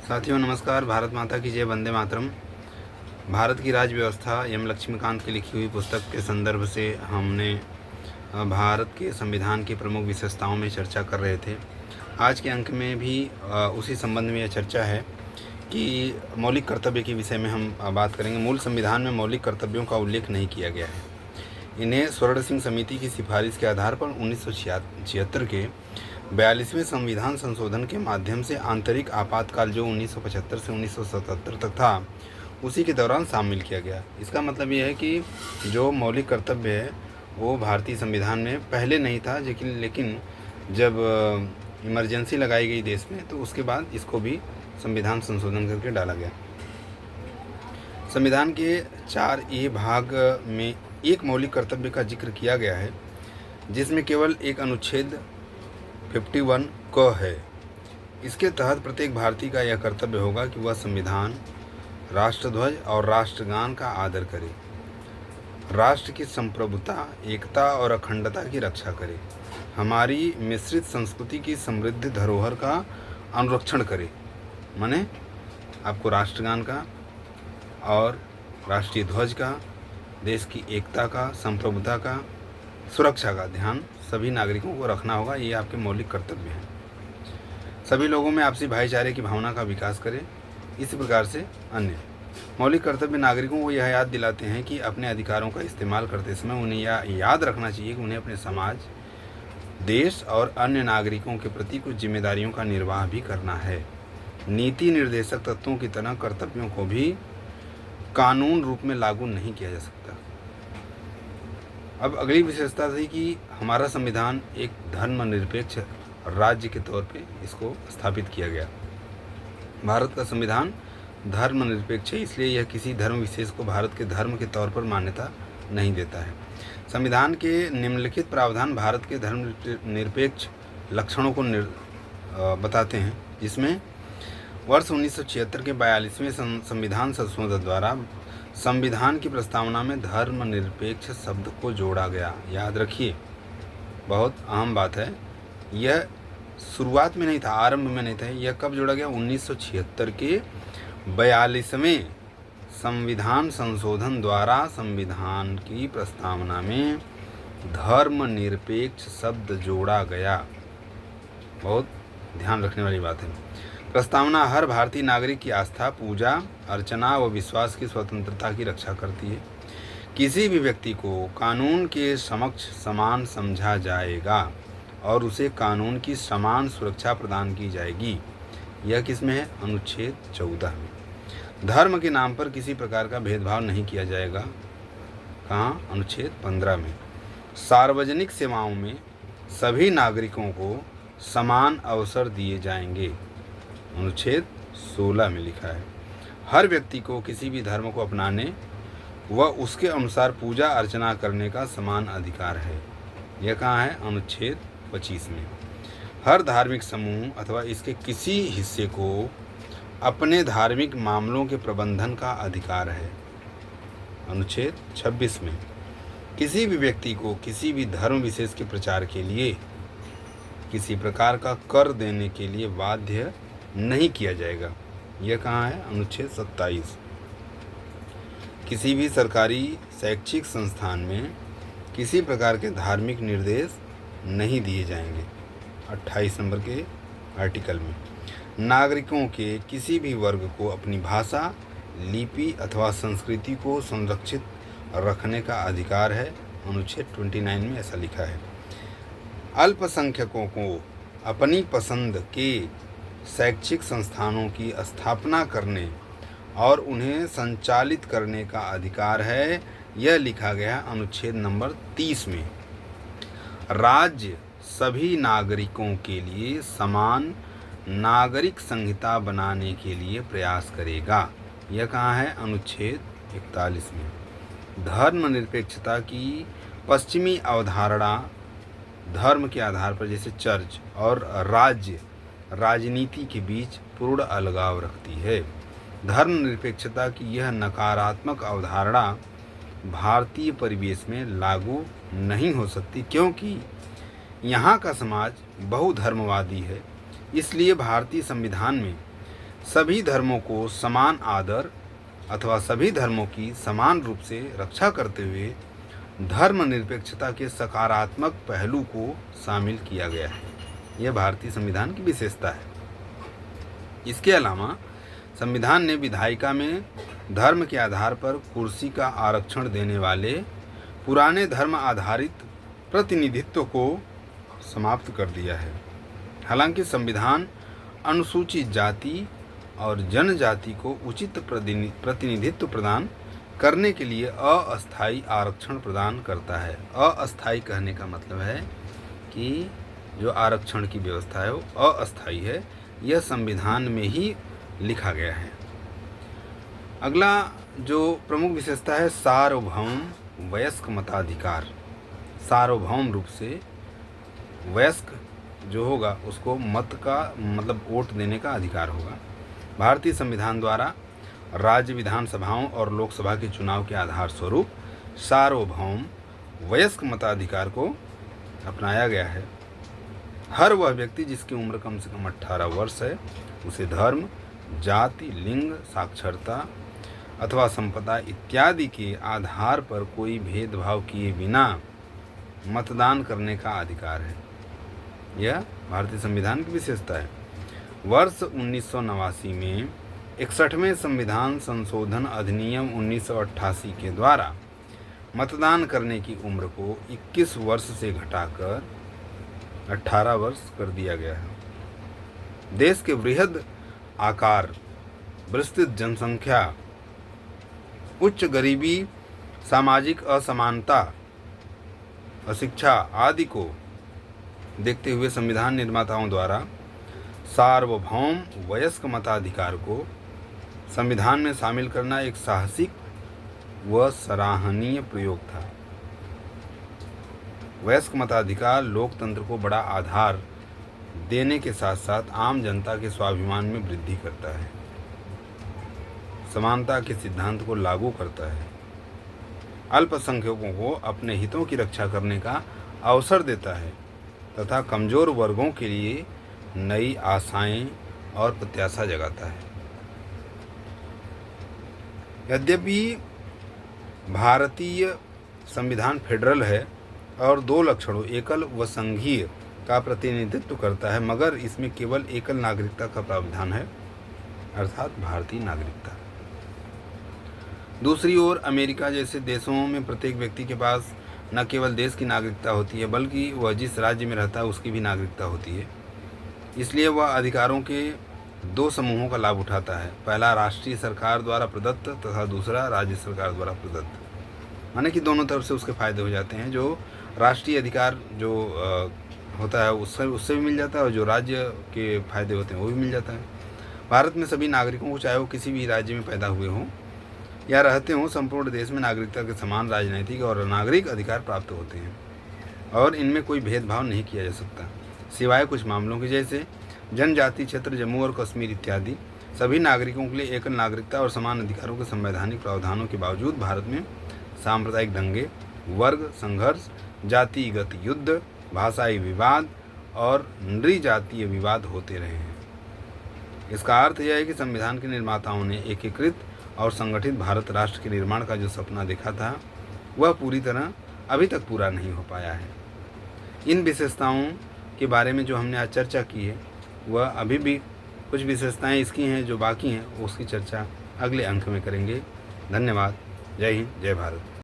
साथियों नमस्कार। भारत माता की जय, वंदे मातरम। भारत की राज्य व्यवस्था एम लक्ष्मीकांत की लिखी हुई पुस्तक के संदर्भ से हमने भारत के संविधान की प्रमुख विशेषताओं में चर्चा कर रहे थे। आज के अंक में भी उसी संबंध में यह चर्चा है कि मौलिक कर्तव्य के विषय में हम बात करेंगे। मूल संविधान में मौलिक कर्तव्यों का उल्लेख नहीं किया गया है। इन्हें स्वर्ण सिंह समिति की सिफारिश के आधार पर 1976 के 42वें संविधान संशोधन के माध्यम से आंतरिक आपातकाल जो 1975 से 1977 तक था उसी के दौरान शामिल किया गया। इसका मतलब यह है कि जो मौलिक कर्तव्य है वो भारतीय संविधान में पहले नहीं था, लेकिन जब इमरजेंसी लगाई गई देश में तो उसके बाद इसको भी संविधान संशोधन करके डाला गया। संविधान के 4A भाग में एक मौलिक कर्तव्य का जिक्र किया गया है जिसमें केवल एक अनुच्छेद 51 क है। इसके तहत प्रत्येक भारतीय का यह कर्तव्य होगा कि वह संविधान, राष्ट्रध्वज और राष्ट्रगान का आदर करे, राष्ट्र की संप्रभुता, एकता और अखंडता की रक्षा करे, हमारी मिश्रित संस्कृति की समृद्ध धरोहर का अनुरक्षण करे। माने आपको राष्ट्रगान का और राष्ट्रीय ध्वज का, देश की एकता का, संप्रभुता का, सुरक्षा का ध्यान सभी नागरिकों को रखना होगा। ये आपके मौलिक कर्तव्य हैं। सभी लोगों में आपसी भाईचारे की भावना का विकास करें। इसी प्रकार से अन्य मौलिक कर्तव्य नागरिकों को यह याद दिलाते हैं कि अपने अधिकारों का इस्तेमाल करते समय उन्हें यह याद रखना चाहिए कि उन्हें अपने समाज, देश और अन्य नागरिकों के प्रति कुछ जिम्मेदारियों का निर्वाह भी करना है। नीति निर्देशक तत्वों की तरह कर्तव्यों को भी कानून रूप में लागू नहीं किया जा सकता। अब अगली विशेषता थी कि हमारा संविधान एक धर्मनिरपेक्ष राज्य के तौर पे इसको स्थापित किया गया। भारत का संविधान धर्मनिरपेक्ष है, इसलिए यह किसी धर्म विशेष को भारत के धर्म के तौर पर मान्यता नहीं देता है। संविधान के निम्नलिखित प्रावधान भारत के धर्मनिरपेक्ष लक्षणों को बताते हैं, जिसमें वर्ष 1976 के 42वें संविधान संशोधन द्वारा संविधान की प्रस्तावना में धर्मनिरपेक्ष शब्द को जोड़ा गया। याद रखिए, बहुत अहम बात है। यह शुरुआत में नहीं था, आरंभ में नहीं था। यह कब जोड़ा गया? 1976 के 42वें संविधान संशोधन द्वारा संविधान की प्रस्तावना में धर्मनिरपेक्ष शब्द जोड़ा गया। बहुत ध्यान रखने वाली बात है। प्रस्तावना हर भारतीय नागरिक की आस्था, पूजा, अर्चना व विश्वास की स्वतंत्रता की रक्षा करती है। किसी भी व्यक्ति को कानून के समक्ष समान समझा जाएगा और उसे कानून की समान सुरक्षा प्रदान की जाएगी। यह किसमें है? अनुच्छेद 14 में। धर्म के नाम पर किसी प्रकार का भेदभाव नहीं किया जाएगा। कहाँ? अनुच्छेद 15 में। सार्वजनिक सेवाओं में सभी नागरिकों को समान अवसर दिए जाएंगे। अनुच्छेद 16 में लिखा है। हर व्यक्ति को किसी भी धर्म को अपनाने व उसके अनुसार पूजा अर्चना करने का समान अधिकार है। यह कहाँ है? अनुच्छेद 25 में। हर धार्मिक समूह अथवा इसके किसी हिस्से को अपने धार्मिक मामलों के प्रबंधन का अधिकार है। अनुच्छेद 26 में। किसी भी व्यक्ति को किसी भी धर्म विशेष के प्रचार के लिए किसी प्रकार का कर देने के लिए बाध्य नहीं किया जाएगा। यह कहाँ है? अनुच्छेद 27। किसी भी सरकारी शैक्षिक संस्थान में किसी प्रकार के धार्मिक निर्देश नहीं दिए जाएंगे। 28 नंबर के आर्टिकल में। नागरिकों के किसी भी वर्ग को अपनी भाषा, लिपि अथवा संस्कृति को संरक्षित रखने का अधिकार है। अनुच्छेद 29 में ऐसा लिखा है। अल्पसंख्यकों को अपनी पसंद के शैक्षिक संस्थानों की स्थापना करने और उन्हें संचालित करने का अधिकार है। यह लिखा गया अनुच्छेद नंबर 30 में। राज्य सभी नागरिकों के लिए समान नागरिक संहिता बनाने के लिए प्रयास करेगा। यह कहाँ है? अनुच्छेद 41 में। धर्मनिरपेक्षता की पश्चिमी अवधारणा धर्म के आधार पर जैसे चर्च और राज्य राजनीति के बीच पूर्ण अलगाव रखती है। धर्मनिरपेक्षता की यह नकारात्मक अवधारणा भारतीय परिवेश में लागू नहीं हो सकती, क्योंकि यहाँ का समाज बहुधर्मवादी है। इसलिए भारतीय संविधान में सभी धर्मों को समान आदर अथवा सभी धर्मों की समान रूप से रक्षा करते हुए धर्मनिरपेक्षता के सकारात्मक पहलू को शामिल किया गया है। यह भारतीय संविधान की विशेषता है। इसके अलावा संविधान ने विधायिका में धर्म के आधार पर कुर्सी का आरक्षण देने वाले पुराने धर्म आधारित प्रतिनिधित्व को समाप्त कर दिया है। हालांकि संविधान अनुसूचित जाति और जनजाति को उचित प्रतिनिधित्व प्रदान करने के लिए अस्थायी आरक्षण प्रदान करता है। अस्थायी कहने का मतलब है कि जो आरक्षण की व्यवस्था है वो अस्थायी है। यह संविधान में ही लिखा गया है। अगला जो प्रमुख विशेषता है सार्वभौम वयस्क मताधिकार। सार्वभौम रूप से वयस्क जो होगा उसको मत का मतलब वोट देने का अधिकार होगा। भारतीय संविधान द्वारा राज्य विधानसभाओं और लोकसभा के चुनाव के आधार स्वरूप सार्वभौम वयस्क मताधिकार को अपनाया गया है। हर वह व्यक्ति जिसकी उम्र कम से कम 18 वर्ष है उसे धर्म, जाति, लिंग, साक्षरता अथवा संपदा इत्यादि के आधार पर कोई भेदभाव किए बिना मतदान करने का अधिकार है। यह भारतीय संविधान की विशेषता है। वर्ष 1989 में 61वें संविधान संशोधन अधिनियम 1988 के द्वारा मतदान करने की उम्र को 21 वर्ष से घटाकर 18 वर्ष कर दिया गया है। देश के वृहद आकार, विस्तृत जनसंख्या, उच्च गरीबी, सामाजिक असमानता, अशिक्षा आदि को देखते हुए संविधान निर्माताओं द्वारा सार्वभौम वयस्क मताधिकार को संविधान में शामिल करना एक साहसिक व सराहनीय प्रयोग था। वयस्क मताधिकार लोकतंत्र को बड़ा आधार देने के साथ साथ आम जनता के स्वाभिमान में वृद्धि करता है, समानता के सिद्धांत को लागू करता है, अल्पसंख्यकों को अपने हितों की रक्षा करने का अवसर देता है तथा कमजोर वर्गों के लिए नई आशाएं और प्रत्याशा जगाता है। यद्यपि भारतीय संविधान फेडरल है और 2 लक्षणों एकल व संघीय का प्रतिनिधित्व करता है, मगर इसमें केवल एकल नागरिकता का प्रावधान है, अर्थात भारतीय नागरिकता। दूसरी ओर अमेरिका जैसे देशों में प्रत्येक व्यक्ति के पास न केवल देश की नागरिकता होती है बल्कि वह जिस राज्य में रहता है उसकी भी नागरिकता होती है। इसलिए वह अधिकारों के 2 समूहों का लाभ उठाता है। पहला राष्ट्रीय सरकार द्वारा प्रदत्त तथा दूसरा राज्य सरकार द्वारा प्रदत्त, माने कि दोनों तरफ से उसके फायदे हो जाते हैं। जो राष्ट्रीय अधिकार जो होता है उससे भी मिल जाता है और जो राज्य के फायदे होते हैं वो भी मिल जाता है। भारत में सभी नागरिकों को, चाहे वो किसी भी राज्य में पैदा हुए हों या रहते हों, संपूर्ण देश में नागरिकता के समान राजनीतिक और नागरिक अधिकार प्राप्त होते हैं और इनमें कोई भेदभाव नहीं किया जा सकता, सिवाय कुछ मामलों के, जैसे जनजाति क्षेत्र, जम्मू और कश्मीर इत्यादि। सभी नागरिकों के लिए एकल नागरिकता और समान अधिकारों के संवैधानिक प्रावधानों के बावजूद भारत में सांप्रदायिक दंगे, वर्ग संघर्ष, जातिगत युद्ध, भाषाई विवाद और नृजातीय विवाद होते रहे हैं। इसका अर्थ यह है कि संविधान के निर्माताओं ने एकीकृत और संगठित भारत राष्ट्र के निर्माण का जो सपना देखा था वह पूरी तरह अभी तक पूरा नहीं हो पाया है। इन विशेषताओं के बारे में जो हमने आज चर्चा की है वह अभी भी कुछ विशेषताएं इसकी हैं जो बाकी हैं, उसकी चर्चा अगले अंक में करेंगे। धन्यवाद। जय हिंद, जय भारत।